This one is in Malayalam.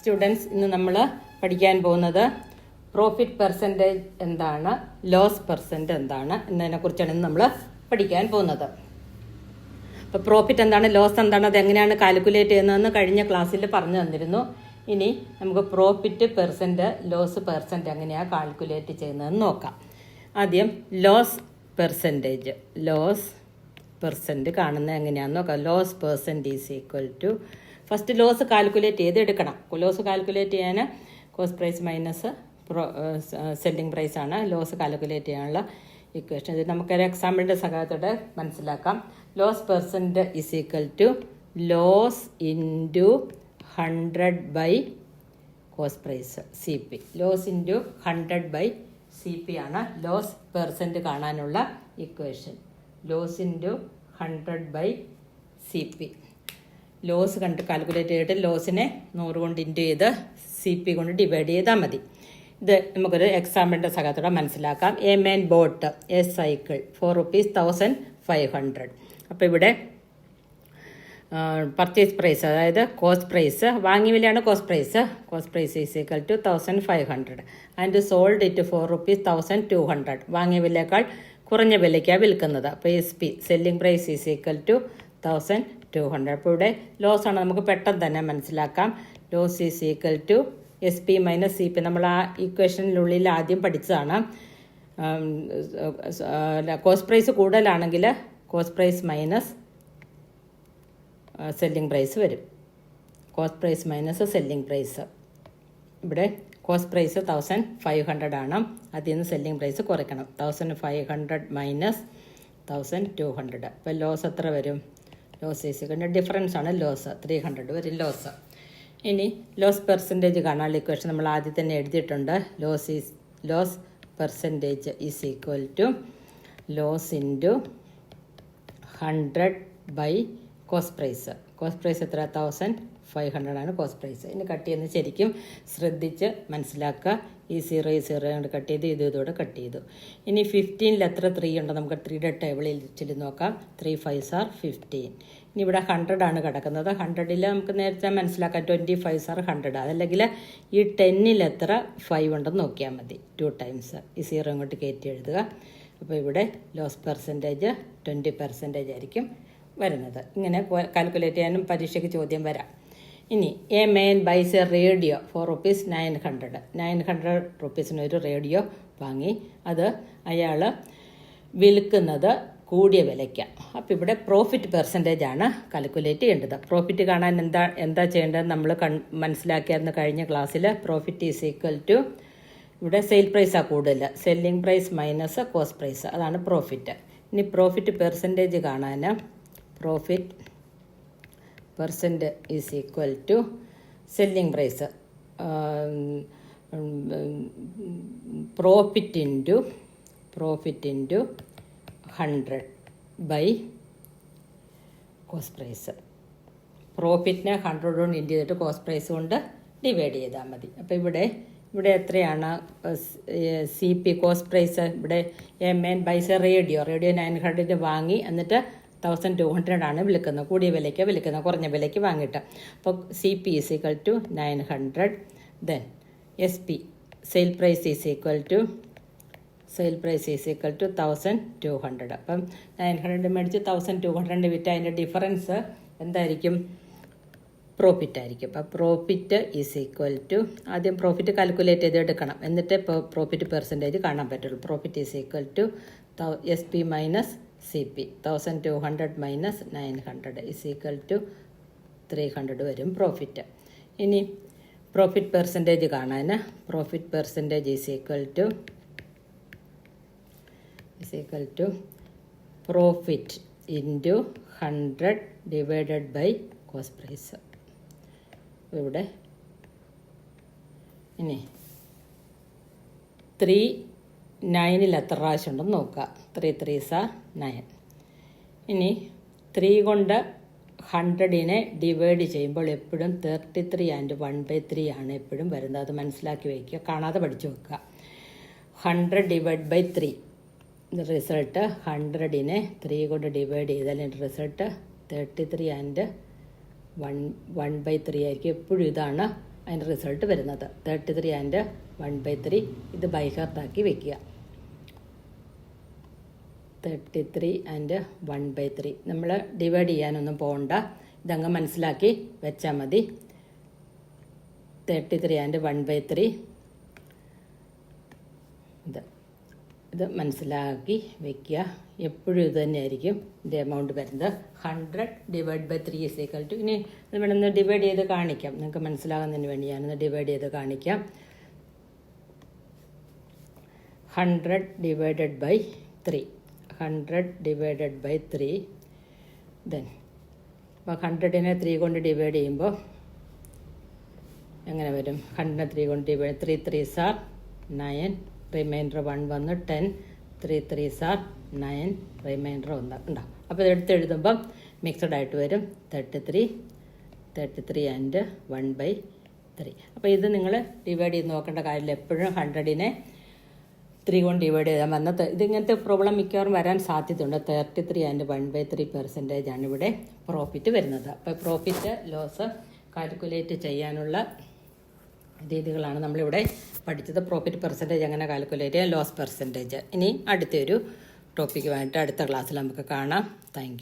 സ്റ്റുഡൻസ്, ഇന്ന് നമ്മൾ പഠിക്കാൻ പോകുന്നത് പ്രോഫിറ്റ് പെർസെൻറ്റേജ് എന്താണ്, ലോസ് പെർസെൻറ്റ് എന്താണ് എന്നതിനെക്കുറിച്ചാണ് നമ്മൾ പഠിക്കാൻ പോകുന്നത്. അപ്പോൾ പ്രോഫിറ്റ് എന്താണ്, ലോസ് എന്താണ്, അത് എങ്ങനെയാണ് കാൽക്കുലേറ്റ് ചെയ്യുന്നതെന്ന് കഴിഞ്ഞ ക്ലാസ്സിൽ പറഞ്ഞു തന്നിരുന്നു. ഇനി നമുക്ക് പ്രോഫിറ്റ് പെർസെൻറ്റ്, ലോസ് പെർസെൻറ്റ് എങ്ങനെയാണ് കാൽക്കുലേറ്റ് ചെയ്യുന്നതെന്ന് നോക്കാം. ആദ്യം ലോസ് പെർസെൻറ്റേജ്, ലോസ് പെർസെൻറ്റ് കാണുന്നത് എങ്ങനെയാണെന്ന് നോക്കാം. Loss percent is equal to, first loss calculate ചെയ്തെടുക്കണം. ലോസ് കാൽക്കുലേറ്റ് ചെയ്യാൻ cost price minus selling price ആണ് ലോസ് കാൽക്കുലേറ്റ് ചെയ്യാനുള്ള ഇക്വേഷൻ. ഇത് നമുക്കൊരു എക്സാമ്പിളിൻ്റെ സഹായത്തോടെ മനസ്സിലാക്കാം. Loss percent is equal to loss into 100 cost price C P. Loss into 100 CP ആണ് ലോസ് പെർസെൻറ്റ് കാണാനുള്ള equation. Loss into 100 CP. Loss calculate ചെയ്തിട്ട് ലോസിനെ 100 കൊണ്ട് ഇൻറ്റു ചെയ്ത് CP കൊണ്ട് ഡിവൈഡ് ചെയ്താൽ മതി. ഇത് നമുക്കൊരു എക്സാമ്പിളിൻ്റെ സഹായത്തോടെ മനസ്സിലാക്കാം. A man bought a cycle for ₹1,500. അപ്പോൾ ഇവിടെ പർച്ചേസ് പ്രൈസ്, അതായത് കോസ്റ്റ് പ്രൈസ്, വാങ്ങിയ വിലയാണ് cost price is equal to 1,500 and sold it for ₹1,200. വാങ്ങിയ വിലയേക്കാൾ കുറഞ്ഞ വിലയ്ക്കാണ് വിൽക്കുന്നത്. അപ്പോൾ SP selling price is equal to 1,200. അപ്പോൾ ഇവിടെ ലോസ് ആണ്, നമുക്ക് പെട്ടെന്ന് തന്നെ മനസ്സിലാക്കാം. Loss is equal to SP minus CP. നമ്മൾ ആ ഇക്വേഷനിനുള്ളിൽ ആദ്യം പഠിച്ചതാണ്. കോസ്റ്റ് പ്രൈസ് കൂടുതലാണെങ്കിൽ cost price minus selling price വരും. Cost price minus selling price. ഇവിടെ കോസ്റ്റ് പ്രൈസ് 1,500 ആണ്, അതിൽ നിന്ന് സെല്ലിംഗ് പ്രൈസ് കുറയ്ക്കണം. 1,500 മൈനസ് 1,200. അപ്പോൾ ലോസ് എത്ര വരും? ലോസ് ഈസിക്കൻ്റെ ഡിഫറൻസ് ആണ് ലോസ്, 300 വരും ലോസ്. ഇനി ലോസ് പെർസെൻറ്റേജ് കാണാനുള്ള ഇക്വേഷൻ നമ്മൾ ആദ്യം തന്നെ എഴുതിയിട്ടുണ്ട്. Loss percentage is equal to loss into 100 cost price. Cost price എത്ര? 1,500 ആണ് കോസ്റ്റ് പ്രൈസ്. ഇനി കട്ട് ചെയ്യുന്നത് ശരിക്കും ശ്രദ്ധിച്ച് മനസ്സിലാക്കുക. ഈ 0 കൊണ്ട് കട്ട് ചെയ്ത് ഇതോടെ കട്ട് ചെയ്തു. ഇനി 15ൽ എത്ര 3 ഉണ്ടോ നമുക്ക് 3യുടെ ടേബിളിൽ ചെല്ലി നോക്കാം. 3 5s are 15. ഇനി ഇവിടെ 100 ആണ് കിടക്കുന്നത്. 100ൽ നമുക്ക് നേരത്തെ മനസ്സിലാക്കാം 25s are 100. അതല്ലെങ്കിൽ ഈ 10ൽ എത്ര 5 ഉണ്ടെന്ന് നോക്കിയാൽ മതി. 2 times ഈ 0 ഇങ്ങോട്ട് കയറ്റി എഴുതുക. അപ്പോൾ ഇവിടെ ലോസ് പെർസെൻറ്റേജ് 20% ആയിരിക്കും വരുന്നത്. ഇങ്ങനെ കാൽക്കുലേറ്റ് ചെയ്യാനും പരീക്ഷയ്ക്ക് ചോദ്യം വരാം. ഇനി a man buys a radio for ₹900. 900 റുപ്പീസിന് ഒരു റേഡിയോ വാങ്ങി. അത് അയാൾ വിൽക്കുന്നത് കൂടിയ വിലയ്ക്കാണ്. അപ്പോൾ ഇവിടെ പ്രോഫിറ്റ് പെർസെൻറ്റേജ് ആണ് കാൽക്കുലേറ്റ് ചെയ്യേണ്ടത്. പ്രോഫിറ്റ് കാണാൻ എന്താ ചെയ്യേണ്ടത് നമ്മൾ മനസ്സിലാക്കിയായിരുന്നു കഴിഞ്ഞ ക്ലാസ്സിൽ. പ്രോഫിറ്റ് ഈസ് ഈക്വൽ ടു, ഇവിടെ സെയിൽ പ്രൈസാണ് കൂടുതൽ, selling price minus cost price, അതാണ് പ്രോഫിറ്റ്. ഇനി പ്രോഫിറ്റ് പെർസെൻറ്റേജ് കാണാൻ profit percent is equal to selling price, profit into 100 cost price. പ്രോഫിറ്റിനെ 100 കൊണ്ട് ഇൻറ്റു ചെയ്തിട്ട് കോസ്റ്റ് പ്രൈസ് കൊണ്ട് ഡിവൈഡ് ചെയ്താൽ മതി. അപ്പോൾ ഇവിടെ എത്രയാണ് CP കോസ്റ്റ് പ്രൈസ്? ഇവിടെ A man buys a radio 900 വാങ്ങി, എന്നിട്ട് 1,200 ആണ് വിൽക്കുന്നത്, കൂടിയ വിലയ്ക്ക് വിൽക്കുന്നത്, കുറഞ്ഞ വിലയ്ക്ക് വാങ്ങിയിട്ട്. അപ്പോൾ CP is equal to 900. Then SP sale price is equal to 1,200. അപ്പം 900 മേടിച്ച് 1,200 വിറ്റ് അതിൻ്റെ ഡിഫറൻസ് എന്തായിരിക്കും? പ്രോഫിറ്റ് ആയിരിക്കും. അപ്പോൾ പ്രോഫിറ്റ് ഈസ് ഈക്വൽ ടു, ആദ്യം പ്രോഫിറ്റ് കാൽക്കുലേറ്റ് ചെയ്തെടുക്കണം, എന്നിട്ട് പ്രോഫിറ്റ് പെർസെൻറ്റേജ് കാണാൻ പറ്റുള്ളൂ. Profit is equal to SP minus CP. 1,200 minus 900 is equal to 300 വരും പ്രോഫിറ്റ്. ഇനി പ്രോഫിറ്റ് പെർസെൻറ്റേജ് കാണാൻ profit percentage is equal to profit into 100 divided by cost price. ഇവിടെ ഇനി 3 9ൽ എത്ര പ്രാവശ്യം ഉണ്ടെന്ന് നോക്കുക. 3 3s are 9. ഇനി 3 കൊണ്ട് 100നെ ഡിവൈഡ് ചെയ്യുമ്പോൾ എപ്പോഴും 33 ആൻഡ് 1/3 ആണ് എപ്പോഴും വരുന്നത്. അത് മനസ്സിലാക്കി വയ്ക്കുക, കാണാതെ പഠിച്ചു വെക്കുക. 100 ഡിവൈഡ് ബൈ 3 റിസൾട്ട് 100നെ 3 കൊണ്ട് ഡിവൈഡ് ചെയ്താൽ റിസൾട്ട് 33 ആൻഡ് 1/3 ആയിരിക്കും. എപ്പോഴും ഇതാണ് അതിൻ്റെ റിസൾട്ട് വരുന്നത്. 33 ആൻഡ് 1/3 ഇത് ബൈ ഹാർട്ടാക്കി വെക്കുക. 33 ആൻഡ് 1/3 നമ്മൾ ഡിവൈഡ് ചെയ്യാനൊന്നും പോകണ്ട, ഇതങ്ങ് മനസ്സിലാക്കി വെച്ചാൽ മതി. 33 ആൻഡ് 1/3 ഇത് മനസ്സിലാക്കി വയ്ക്കുക. എപ്പോഴും ഇത് തന്നെയായിരിക്കും ഇതിൻ്റെ എമൗണ്ട് വരുന്നത്. 100 divide by 3 is equal to, ഇനി നമ്മളൊന്ന് ഡിവൈഡ് ചെയ്ത് കാണിക്കാം, നിങ്ങൾക്ക് മനസ്സിലാകുന്നതിന് വേണ്ടി ഞാനൊന്ന് ഡിവൈഡ് ചെയ്ത് കാണിക്കാം. 100 divided by 3, 100 divided by 3, then അപ്പോൾ 100നെ 3 കൊണ്ട് ഡിവൈഡ് ചെയ്യുമ്പോൾ എങ്ങനെ വരും? 100നെ 3 കൊണ്ട് ഡിവൈഡ്, 3 3s are 9, റിമൈൻഡർ 1 വന്ന് 10, 3 3s are 9, റിമൈൻഡർ 1 ഉണ്ടാവും. അപ്പോൾ ഇതെടുത്ത് എഴുതുമ്പം മിക്സഡ് ആയിട്ട് വരും 33 ആൻഡ് 1/3. അപ്പോൾ ഇത് നിങ്ങൾ ഡിവൈഡ് ചെയ്ത് നോക്കേണ്ട കാര്യമില്ല, എപ്പോഴും 100നെ 3 കൊണ്ട് ഡിവൈഡ് ചെയ്താൽ വന്നത്. ഇതിങ്ങനത്തെ പ്രോബ്ലം മിക്കവാറും വരാൻ സാധ്യതയുണ്ട്. 33 ആൻഡ് 1/3% ആണ് ഇവിടെ പ്രോഫിറ്റ് വരുന്നത്. അപ്പോൾ പ്രോഫിറ്റ് ലോസ് കാൽക്കുലേറ്റ് ചെയ്യാനുള്ള രീതികളാണ് നമ്മളിവിടെ പഠിച്ചത്. പ്രോഫിറ്റ് പെർസെൻറ്റേജ് എങ്ങനെ കാൽക്കുലേറ്റ് ചെയ്യാം, ലോസ് പെർസെൻറ്റേജ്. ഇനി അടുത്തൊരു ടോപ്പിക്കുമായിട്ട് അടുത്ത ക്ലാസ്സിൽ നമുക്ക് കാണാം. Thank you.